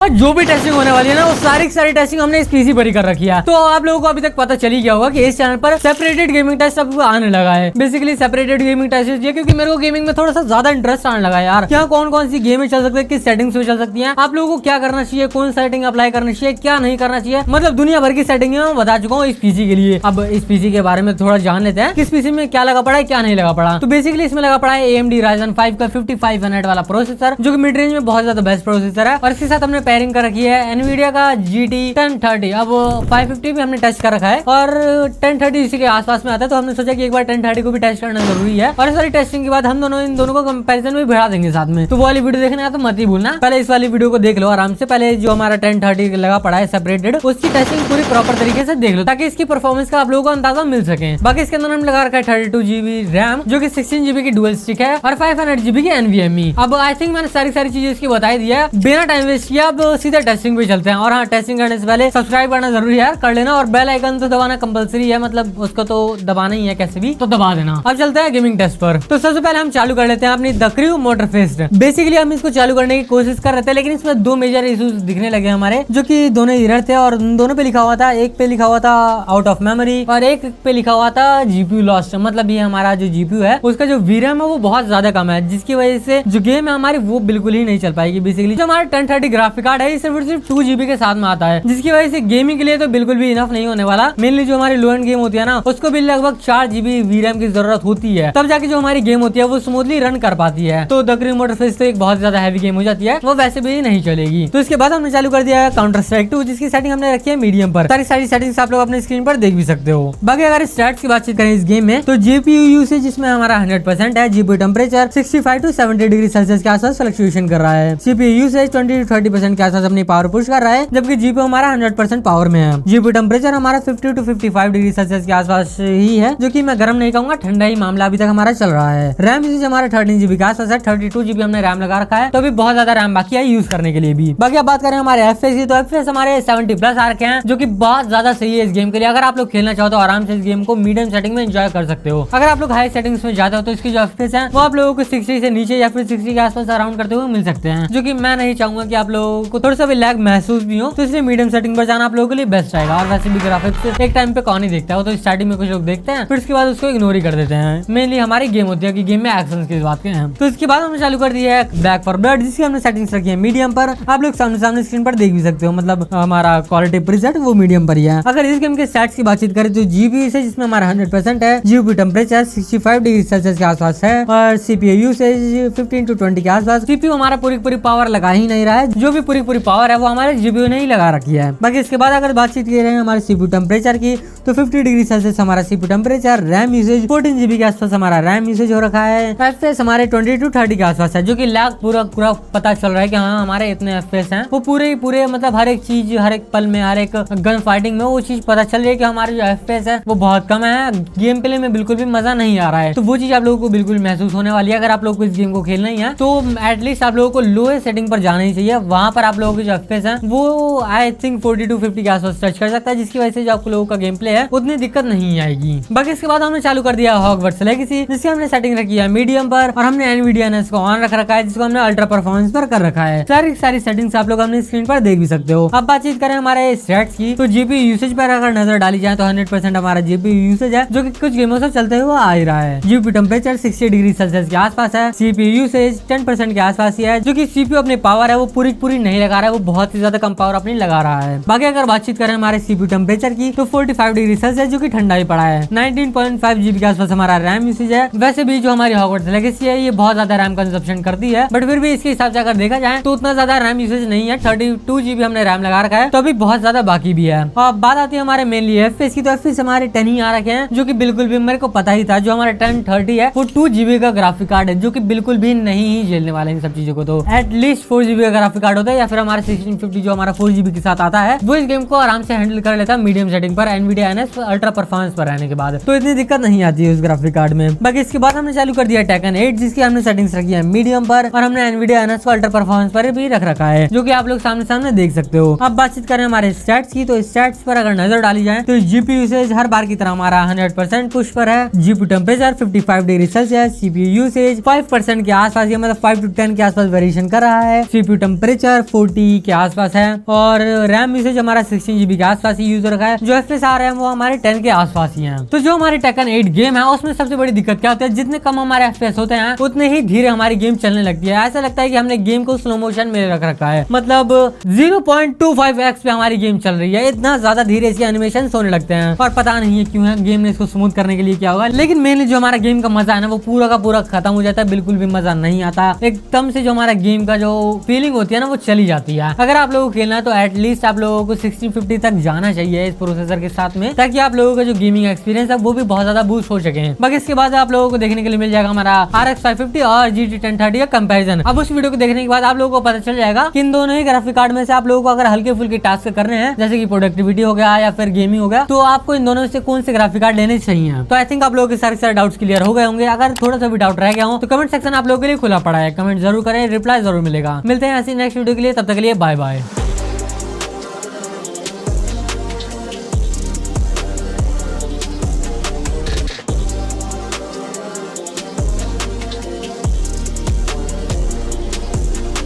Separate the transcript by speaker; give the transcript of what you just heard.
Speaker 1: और जो भी टेस्टिंग होने वाली है ना वो सारी की सारी टेस्टिंग हमने इस पीसी पर ही कर रखी है। तो आप लोगों को अभी तक पता चल ही गया होगा कि इस चैनल पर सेपरेटेड गेमिंग टेस्ट अब आने लगा है। बेसिकली सेपरेटेड गेमिंग टेस्ट इसलिए क्योंकि मेरे को गेमिंग में थोड़ा सा ज्यादा इंटरेस्ट आने लगा है यार। क्या कौन कौन सी गेम चल सकती है, किस सेटिंग्स में चल सकती है, आप लोगों को क्या करना चाहिए, कौन सेटिंग अप्लाई करना चाहिए, क्या नहीं करना चाहिए, मतलब दुनिया भर की सेटिंग मैं बता चुका हूँ इस पीसी के लिए। अब इस पीसी के बारे में थोड़ा जान लेते हैं, किस पीसी में क्या लगा पड़ा है, क्या नहीं लगा पड़ा। तो बेसिकली इसमें लगा पड़ा है AMD Ryzen 5 का 5500 वाला प्रोसेसर, जो कि मिड रेंज में बहुत ज्यादा बेस्ट प्रोसेसर है। और इसके साथ हमने पेयरिंग कर रखी है एनवीडिया का GT 1030। अब 550 भी हमने टेस्ट कर रखा है और 1030 इसी के आसपास में आता है, तो हमने सोचा कि एक बार 1030 को भी टेस्ट करना जरूरी है। और इस वाली टेस्टिंग के बाद हम इन दोनों को कंपैरिजन में बढ़ा देंगे साथ में। तो वो वाली वीडियो देखना है तो मत ही भूलना, पहले इस वाली वीडियो को देख लो आराम से। पहले जो हमारा 1030 लगा पड़ा है सेपरेटेड, उसकी टेस्टिंग पूरी प्रॉपर तरीके से देख लो ताकि इसकी परफॉर्मेंस का आप लोगों को अंदाजा मिल सके। बाकी इसके अंदर हम लगा रखा है 32 GB रैम, जो कि 16 GB की डुअल स्टिक है और 500 GB की NVMe। अब आई थिंक मैंने सारी चीजें इसकी बताई दी है, बिना टाइम वेस्ट किया अब सीधा टेस्टिंग पे चलते हैं। और हाँ, टेस्टिंग करने से पहले सब्सक्राइब करना जरूरी है यार, कर लेना। और बेल आइकन तो दबाना कंपलसरी है, मतलब उसको तो दबाना ही है कैसे भी, तो दबा देना। अब चलते हैं गेमिंग टेस्ट पर। तो सबसे पहले हम चालू कर लेते हैं अपनी द क्रू मोटरफेस्ट। बेसिकली हम इसको चालू करने की कोशिश कर रहे थे, लेकिन इसमें दो मेजर इश्यूज दिखने लगे हमारे, जो कि दोनों एरर थे। और दोनों पे लिखा हुआ था, एक पे लिखा हुआ था आउट ऑफ मेमोरी और एक पे लिखा हुआ था GPU लॉस्ट। मतलब ये हमारा जो GPU है उसका जो VRAM है वो बहुत ज्यादा कम है, जिसकी वजह से जो गेम है हमारी वो बिल्कुल ही नहीं चल पाएगी। बेसिकली जो हमारा 1030 ग्राफिक कार्ड है सिर्फ 2 GB के साथ में आता है, जिसकी वजह से गेमिंग के लिए तो बिल्कुल भी इनफ नहीं होने वाला। मेनली जो हमारी लो एंड गेम होती है ना, उसको भी लगभग 4 GB VRAM की जरूरत होती है, तब जाके जो हमारी गेम होती है वो स्मूथली रन कर पाती है। तो द क्रू मोटरफेस्ट तो एक बहुत ज्यादा हैवी गेम हो जाती है, वो वैसे भी नहीं चलेगी। तो इसके बाद हमने चालू कर दिया है काउंटर स्ट्राइक 2, जिसकी सेटिंग हमने रखी है मीडियम पर। सारी सेटिंग्स आप लोग अपने स्क्रीन पर देख भी सकते हो। बाकी अगर स्टैट्स की बातचीत करें इस गेम में, तो GPU यूसेज इसमें हमारा 100% है। GPU temperature 65 to 70 degree Celsius के आसपास फ्लक्चुएशन कर रहा है। CPU यूसेज 20 to 30% के आसपास अपनी पावर पुश कर रहा है, जबकि GPU हमारा 100% पावर में है। GPU टेम्परेचर हमारा 50 to 55 डिग्री सेल्सियस के आसपास ही है, जो कि मैं गर्म नहीं कहूंगा, ठंडा ही मामला अभी तक हमारा चल रहा है। रैम यूसेज हमारा 13 GB के आसपास है। 32 GB हमने रैम लगा रखा है, तो अभी बहुत ज्यादा रैम बाकी है यूज करने के लिए भी। बाकी अब बात करें हमारे FPS की, तो FPS हमारे 70+ आ रखे हैं, जो कि बहुत ज्यादा सही है इस गेम के लिए। अगर आप लोग खेलना चाहो तो आराम से इस गेम को मीडियम सेटिंग में एंजॉय कर सकते हो। अगर आप लोग हाई सेटिंग्स में जाते हो तो इसकी जो FPS है वो आप लोगों को 60 से नीचे या फिर 60 के आसपास अराउंड करते हुए मिल सकते हैं, जो कि मैं नहीं चाहूंगा कि आप लोगों को थोड़ा सा भी लैग महसूस भी हो, तो इसलिए मीडियम सेटिंग पर जाना आप लोगों के लिए बेस्ट रहेगा। और वैसे भी ग्राफिक्स एक टाइम पे कौन ही देखता है, तो स्टार्टिंग में कुछ लोग देखते हैं फिर उसके बाद उसको इग्नोर ही कर देते हैं। मेनली हमारी गेम होती है कि गेम में एक्शन की बात हैं। तो इसके बाद हमने चालू कर दिया है बैक फॉर ब्लड, जिसकी हमने सेटिंग्स रखी है मीडियम पर। आप लोग सामने स्क्रीन पर देख भी सकते हो, मतलब हमारा क्वालिटी प्रीसेट वो मीडियम पर ही है। अगर इस गेम के स्टैट्स की बातचीत करें तो GPU यूसेज जिसमें हमारा 100% है। GPU टेम्परेचर 65 डिग्री सेल्सियस के आसपास है और CPU यूसेज 15 to 20 के आसपास। CPU हमारा पूरी पावर लगा ही नहीं रहा है, जो भी पूरी पावर है वो हमारे GPU ने ही लगा रखी है। बाकी इसके बाद अगर बातचीत की रहे हमारे CPU टेम्परेचर की, तो 50 डिग्री सेल्सियस हमारा CPU temperature. RAM usage 14 GB के आसपास हमारा रैम यूसेज हो रखा है। FPS हमारे 20 to 30 के आसपास है, जो कि लैग पूरा पता चल रहा है कि हाँ हमारे इतने FPS हैं। वो पूरे मतलब हर एक चीज, हर एक पल में, हर एक गन फाइटिंग में वो चीज पता चल रही है कि हमारे जो FPS है वो बहुत कम है। गेम प्ले में बिल्कुल भी मजा नहीं आ रहा है, तो वो चीज आप लोगों को बिल्कुल महसूस होने वाली है। अगर आप लोगों को इस गेम को खेलना ही है तो एटलीस्ट आप लोगों को लोएस्ट सेटिंग पर जाना ही चाहिए। वहां पर आप लोगों की जो FPS है वो आई थिंक 40 to 50 के आसपास टच कर सकता है, जिसकी वजह से जो आप लोगों का गेम प्ले है उतनी दिक्कत नहीं आएगी। बाकी इसके बाद हमने चालू कर दिया हॉगवर्ट्स लेगेसी, जिसकी हमने सेटिंग रखी है मीडियम पर और हमने एनवीडिया को ऑन रख रखा है, जिसको हमने अल्ट्रा परफॉर्मेंस पर कर रखा है। सारी सेटिंग्स आप लोग अपने स्क्रीन पर देख भी सकते हो। अब बातचीत करें हमारे स्टैट्स की, तो GPU यूसेज पर अगर नजर डाली जाए तो 100% हमारा GPU यूसेज है, जो कि कुछ गेमों से चलते हुए आ ही रहा है। GPU टेम्परेचर 60 डिग्री सेल्सियस के आसपास है। CPU यूसेज 10% के आसपास ही है, जो कि CPU अपनी पावर है वो पूरी नहीं लगा रहा है, वो बहुत ही ज्यादा कम पावर अपनी लगा रहा है। बाकी अगर बातचीत करें हमारे CPU टेम्परेचर की, तो 45 डिग्री सेल्सियस, जो कि ठंडा ही पड़ा है। 19.5 GB के आसपास हमारा रैम यूसेज है। वैसे भी जो हमारी हॉगवर्ट्स लेगेसी है ये बहुत ज्यादा रैम कंजप्शन करती है, बट फिर भी इसके हिसाब से अगर देखा जाए तो उतना ज्यादा रैम यूसेज नहीं है। 32 GB हमने रैम लगा रखा है, तो अभी बहुत ज्यादा बाकी भी है। और बात आती है हमारे मेनली FPS की, तो FPS हमारे 10 ही आ रखे हैं, जो कि बिल्कुल भी मेरे को पता ही था। जो हमारा 1030 है वो 2 GB का ग्राफिक कार्ड है, जो कि बिल्कुल भी नहीं ही झेलने वाले इन सब चीजों को। तो एटलीस्ट 4 GB का ग्राफिक कार्ड होता है, या फिर हमारा 1650 जो हमारा 4 GB के साथ आता है वो इस गेम को आराम से हैंडल कर लेता है मीडियम सेटिंग पर, एनवीडिया NS अल्ट्रा परफॉर्मेंस पर रहने के बाद, तो इतनी दिक्कत नहीं आती है उस ग्राफिक कार्ड में। बाकी इसके बाद हमने चालू कर दिया टेकन 8, जिसकी हमने सेटिंग्स रखी है मीडियम पर और हमने एनवीडिया NS को अल्ट्रा परफॉर्मेंस पर भी रख रखा है, जो कि आप लोग सामने देख सकते हो। अब बातचीत करें हमारे स्टैट्स की, तो स्टैट्स पर अगर नजर डाली जाए तो GPU यूसेज हर बार की तरह हमारा 100% पुश पर है। GPU temperature 55 degree Celsius. CPU usage 5% के आसपास, मतलब 5 to 10 के आसपास वेरिएशन कर रहा है। CPU टेम्परेचर 40 के आसपास है और रैम यूसेज हमारा 16 GB के आसपास ही यूज रखा है। जो FPS आ रहे हैं वो हमारे 10 के आसपास ही हैं। तो जो हमारे टेकन 8 गेम है उसमें सबसे बड़ी दिक्कत क्या होती है, जितने कम हमारे FPS होते हैं उतने ही धीरे हमारी गेम चलने लगती है। ऐसा लगता है कि हमने गेम को स्लो मोशन में रख रखा है, मतलब 0.25x पे हमारी गेम चल रही है। इतना ज्यादा धीरे इसके एनिमेशन होने लगते हैं और पता नहीं है क्यों है, गेम ने इसको स्मूथ करने के लिए क्या होगा। लेकिन मेनली जो हमारा गेम का मजा है ना वो पूरा का पूरा खत्म हो जाता है, बिल्कुल भी मजा नहीं आता। एकदम से जो हमारा गेम का जो फीलिंग होती है ना वो चली जाती है। अगर आप लोगों को खेलना है तो एटलीस्ट आप लोगों को 1650 तक जाना चाहिए इस प्रोसेसर के साथ में, ताकि आप लोगों का जो गेमिंग एक्सपीरियंस है वो भी बहुत ज्यादा बूस्ट हो सके। बाकी इसके बाद आप लोगों को देखने के लिए मिल जाएगा हमारा RX 550 और GT 1030 का कंपैरिजन। अब उस वीडियो को देखने के बाद आप लोगों को पता चल जाएगा कि इन दोनों ही ग्राफिक कार्ड में से आप लोगों को अगर हल्के फुल्के टास्क करने हैं, जैसे कि प्रोडक्टिविटी हो गया या फिर गेमिंग हो गया, तो आपको इन दोनों से कौन से ग्राफिक कार्ड लेने चाहिए। तो आई थिंक आप लोगों के सारे डाउट्स क्लियर हो गए होंगे। अगर थोड़ा सा भी डाउट रह गया हो तो कमेंट सेक्शन आप लोगों के लिए खुला पड़ा है, कमेंट जरूर करें, रिप्लाई जरूर मिलेगा। मिलते हैं ऐसी नेक्स्ट वीडियो के लिए, तब तक के लिए बाय बाय।